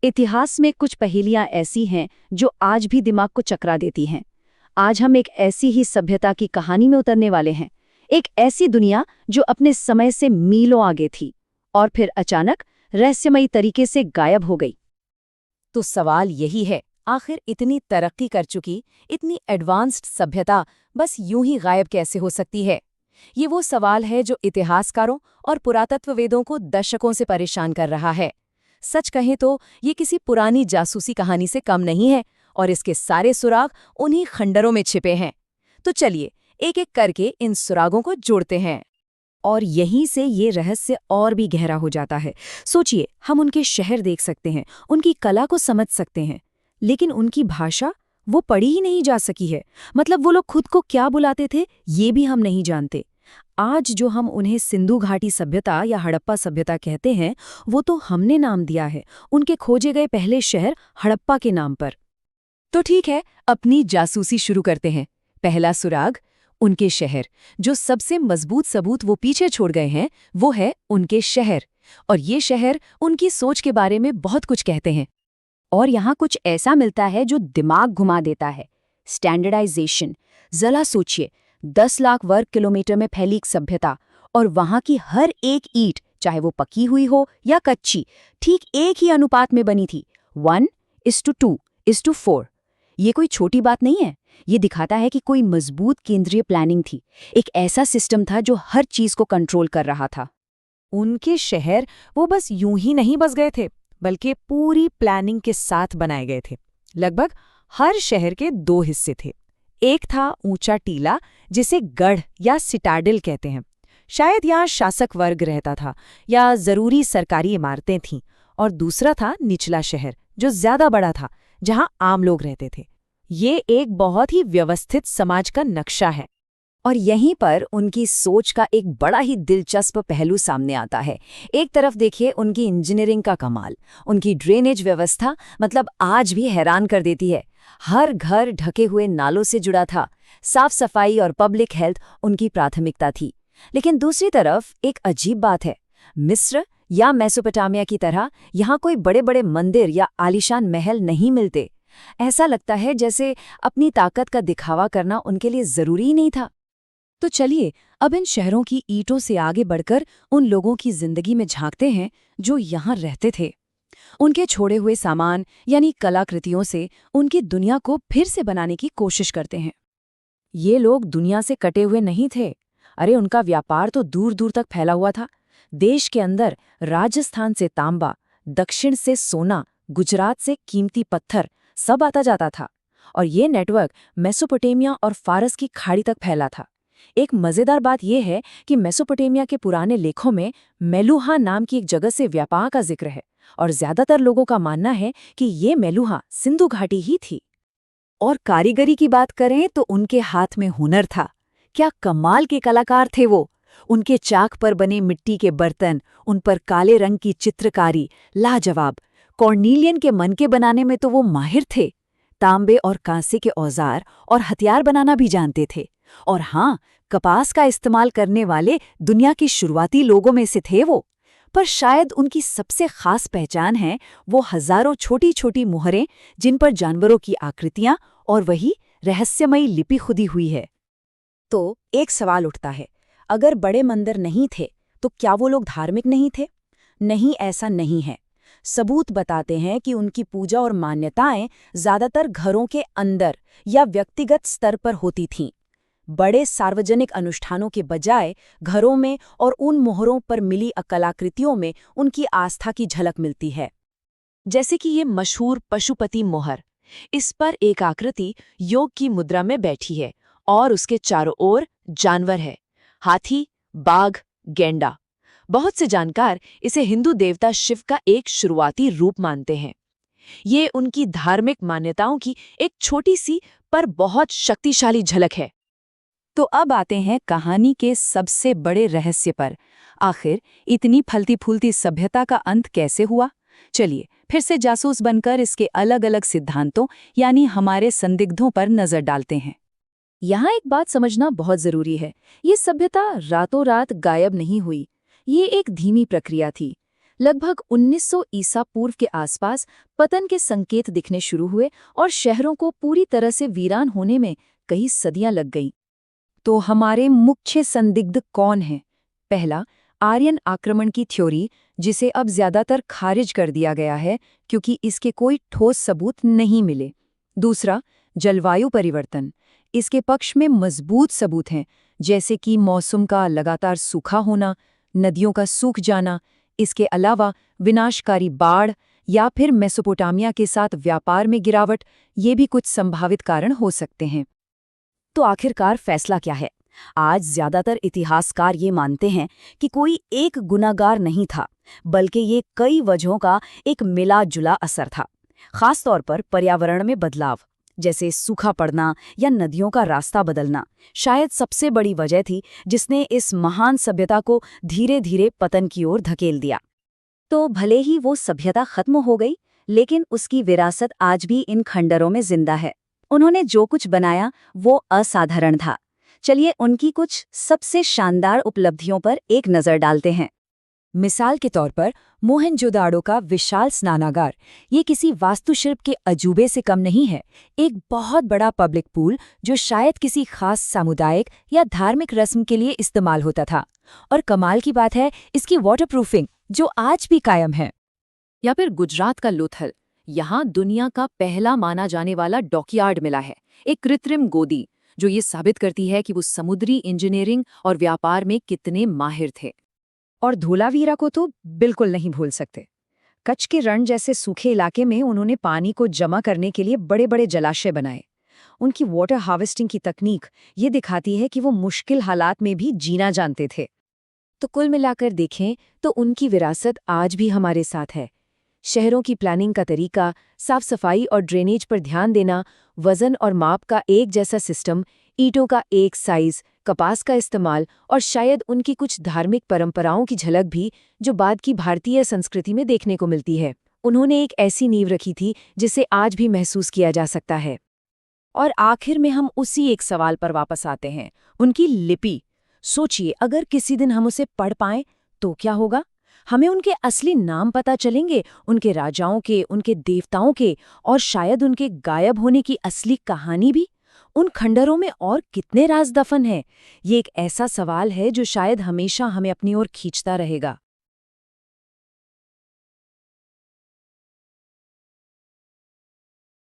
इतिहास में कुछ पहेलियां ऐसी हैं जो आज भी दिमाग को चकरा देती हैं। आज हम एक ऐसी ही सभ्यता की कहानी में उतरने वाले हैं। एक ऐसी दुनिया जो अपने समय से मीलों आगे थी और फिर अचानक रहस्यमयी तरीके से गायब हो गई। तो सवाल यही है, आखिर इतनी तरक्की कर चुकी, इतनी एडवांस्ड सभ्यता बस यूं ही गायब कैसे हो सकती है? ये वो सवाल है जो इतिहासकारों और पुरातत्ववेदों को दशकों से परेशान कर रहा है। सच कहें तो ये किसी पुरानी जासूसी कहानी से कम नहीं है और इसके सारे सुराग उन्हीं खंडरों में छिपे हैं। तो चलिए एक एक करके इन सुरागों को जोड़ते हैं। और यहीं से ये रहस्य और भी गहरा हो जाता है। सोचिए, हम उनके शहर देख सकते हैं, उनकी कला को समझ सकते हैं, लेकिन उनकी भाषा वो पढ़ी ही नहीं जा सकी है। मतलब वो लोग खुद को क्या बुलाते थे ये भी हम नहीं जानते। आज जो हम उन्हें सिंधु घाटी सभ्यता या हड़प्पा सभ्यता कहते हैं, वो तो हमने नाम दिया है उनके खोजे गए पहले शहर हड़प्पा के नाम पर। तो ठीक है, अपनी जासूसी शुरू करते हैं। पहला सुराग, उनके शहर। जो सबसे मजबूत सबूत वो पीछे छोड़ गए हैं वो है उनके शहर। और ये शहर उनकी सोच के बारे में बहुत कुछ कहते हैं। और यहाँ कुछ ऐसा मिलता है जो दिमाग घुमा देता है। स्टैंडर्डाइजेशन। जरा सोचिए, 10 लाख वर्ग किलोमीटर में फैली एक सभ्यता और वहाँ की हर एक ईंट, चाहे वो पकी हुई हो या कच्ची, ठीक एक ही अनुपात में बनी थी। 1:2:4। ये कोई छोटी बात नहीं है। ये दिखाता है कि कोई मजबूत केंद्रीय प्लानिंग थी। एक ऐसा सिस्टम था जो हर चीज को कंट्रोल कर रहा था। उनके शहर वो बस यूं ही नहीं बस गए थे, बल्कि पूरी प्लानिंग के साथ बनाए गए थे। लगभग हर शहर के 2 हिस्से थे। एक था ऊंचा टीला, जिसे गढ़ या सिटाडेल कहते हैं। शायद यहाँ शासक वर्ग रहता था या जरूरी सरकारी इमारतें थीं। और दूसरा था निचला शहर, जो ज्यादा बड़ा था, जहाँ आम लोग रहते थे। ये एक बहुत ही व्यवस्थित समाज का नक्शा है। और यहीं पर उनकी सोच का एक बड़ा ही दिलचस्प पहलू सामने आता है। एक तरफ देखिए उनकी इंजीनियरिंग का कमाल, उनकी ड्रेनेज व्यवस्था मतलब आज भी हैरान कर देती है। हर घर ढके हुए नालों से जुड़ा था। साफ सफाई और पब्लिक हेल्थ उनकी प्राथमिकता थी। लेकिन दूसरी तरफ एक अजीब बात है। मिस्र या मेसोपोटामिया की तरह यहाँ कोई बड़े बड़े मंदिर या आलीशान महल नहीं मिलते। ऐसा लगता है जैसे अपनी ताकत का दिखावा करना उनके लिए जरूरी ही नहीं था। तो चलिए अब इन शहरों की ईंटों से आगे बढ़कर उन लोगों की जिंदगी में झांकते हैं जो यहाँ रहते थे। उनके छोड़े हुए सामान यानी कलाकृतियों से उनकी दुनिया को फिर से बनाने की कोशिश करते हैं। ये लोग दुनिया से कटे हुए नहीं थे। अरे उनका व्यापार तो दूर दूर तक फैला हुआ था। देश के अंदर राजस्थान से तांबा, दक्षिण से सोना, गुजरात से कीमती पत्थर सब आता जाता था। और ये नेटवर्क मेसोपोटामिया और फारस की खाड़ी तक फैला था। एक मजेदार बात यह है कि मेसोपोटामिया के पुराने लेखों में मेलुहा नाम की एक जगह से व्यापार का जिक्र है और ज्यादातर लोगों का मानना है कि ये मेलुहा सिंधु घाटी ही थी। और कारीगरी की बात करें तो उनके हाथ में हुनर था। क्या कमाल के कलाकार थे वो। उनके चाक पर बने मिट्टी के बर्तन, उन पर काले रंग की चित्रकारी, लाजवाब। कॉर्नीलियन के मनके बनाने में तो वो माहिर थे। तांबे और कांसे के औजार और हथियार बनाना भी जानते थे। और हाँ, कपास का इस्तेमाल करने वाले दुनिया की शुरुआती लोगों में से थे वो। पर शायद उनकी सबसे खास पहचान है वो हजारों छोटी छोटी मुहरें जिन पर जानवरों की आकृतियां और वही रहस्यमयी लिपि खुदी हुई है। तो एक सवाल उठता है, अगर बड़े मंदिर नहीं थे तो क्या वो लोग धार्मिक नहीं थे? नहीं, ऐसा नहीं है। सबूत बताते हैं कि उनकी पूजा और मान्यताएं ज्यादातर घरों के अंदर या व्यक्तिगत स्तर पर होती थीं। बड़े सार्वजनिक अनुष्ठानों के बजाय घरों में और उन मोहरों पर मिली कलाकृतियों में उनकी आस्था की झलक मिलती है। जैसे कि ये मशहूर पशुपति मोहर। इस पर एक आकृति योग की मुद्रा में बैठी है और उसके चारों ओर जानवर है, हाथी, बाघ, गेंडा। बहुत से जानकार इसे हिंदू देवता शिव का एक शुरुआती रूप मानते हैं। ये उनकी धार्मिक मान्यताओं की एक छोटी सी पर बहुत शक्तिशाली झलक है। तो अब आते हैं कहानी के सबसे बड़े रहस्य पर। आखिर इतनी फलती फूलती सभ्यता का अंत कैसे हुआ? चलिए फिर से जासूस बनकर इसके अलग अलग सिद्धांतों यानी हमारे संदिग्धों पर नजर डालते हैं। यहाँ एक बात समझना बहुत जरूरी है। ये सभ्यता रातों रात गायब नहीं हुई। ये एक धीमी प्रक्रिया थी। लगभग 1900 ईसा पूर्व के आसपास पतन के संकेत दिखने शुरू हुए और शहरों को पूरी तरह से वीरान होने में कई सदियां लग गईं। तो हमारे मुख्य संदिग्ध कौन हैं? पहला, आर्यन आक्रमण की थ्योरी, जिसे अब ज्यादातर खारिज कर दिया गया है क्योंकि इसके कोई ठोस सबूत नहीं मिले। दूसरा, जलवायु परिवर्तन। इसके पक्ष में मजबूत सबूत हैं, जैसे कि मौसम का लगातार सूखा होना, नदियों का सूख जाना। इसके अलावा विनाशकारी बाढ़ या फिर मेसोपोटामिया के साथ व्यापार में गिरावट, ये भी कुछ संभावित कारण हो सकते हैं। तो आखिरकार फैसला क्या है? आज ज्यादातर इतिहासकार ये मानते हैं कि कोई एक गुनाहगार नहीं था, बल्कि ये कई वजहों का एक मिला-जुला असर था। खास तौर पर पर्यावरण में बदलाव, जैसे सूखा पड़ना या नदियों का रास्ता बदलना, शायद सबसे बड़ी वजह थी जिसने इस महान सभ्यता को धीरे-धीरे पतन की ओर धकेल दिया। तो भले ही वो सभ्यता खत्म हो गई, लेकिन उसकी विरासत आज भी इन खंडरों में जिंदा है। उन्होंने जो कुछ बनाया वो असाधारण था। चलिए उनकी कुछ सबसे शानदार उपलब्धियों पर एक नजर डालते हैं। मिसाल के तौर पर मोहनजोदाड़ो का विशाल स्नानागार, ये किसी वास्तुशिल्प के अजूबे से कम नहीं है। एक बहुत बड़ा पब्लिक पूल जो शायद किसी खास सामुदायिक या धार्मिक रस्म के लिए इस्तेमाल होता था। और कमाल की बात है इसकी वाटरप्रूफिंग, जो आज भी कायम है। या फिर गुजरात का लोथल, यहाँ दुनिया का पहला माना जाने वाला डॉकयार्ड मिला है, एक कृत्रिम गोदी जो ये साबित करती है कि वो समुद्री इंजीनियरिंग और व्यापार में कितने माहिर थे। और धोलावीरा को तो बिल्कुल नहीं भूल सकते। कच्छ के रण जैसे सूखे इलाके में उन्होंने पानी को जमा करने के लिए बड़े बड़े जलाशय बनाए। उनकी वाटर हार्वेस्टिंग की तकनीक ये दिखाती है कि वो मुश्किल हालात में भी जीना जानते थे। तो कुल मिलाकर देखें तो उनकी विरासत आज भी हमारे साथ है। शहरों की प्लानिंग का तरीका, साफ सफाई और ड्रेनेज पर ध्यान देना, वजन और माप का एक जैसा सिस्टम, ईंटों का एक साइज, कपास का इस्तेमाल और शायद उनकी कुछ धार्मिक परंपराओं की झलक भी जो बाद की भारतीय संस्कृति में देखने को मिलती है। उन्होंने एक ऐसी नींव रखी थी जिसे आज भी महसूस किया जा सकता है। और आखिर में हम उसी एक सवाल पर वापस आते हैं, उनकी लिपि। सोचिए, अगर किसी दिन हम उसे पढ़ पाएं तो क्या होगा? हमें उनके असली नाम पता चलेंगे, उनके राजाओं के, उनके देवताओं के, और शायद उनके गायब होने की असली कहानी भी। उन खंडरों में और कितने राज दफन हैं? ये एक ऐसा सवाल है जो शायद हमेशा हमें अपनी ओर खींचता रहेगा।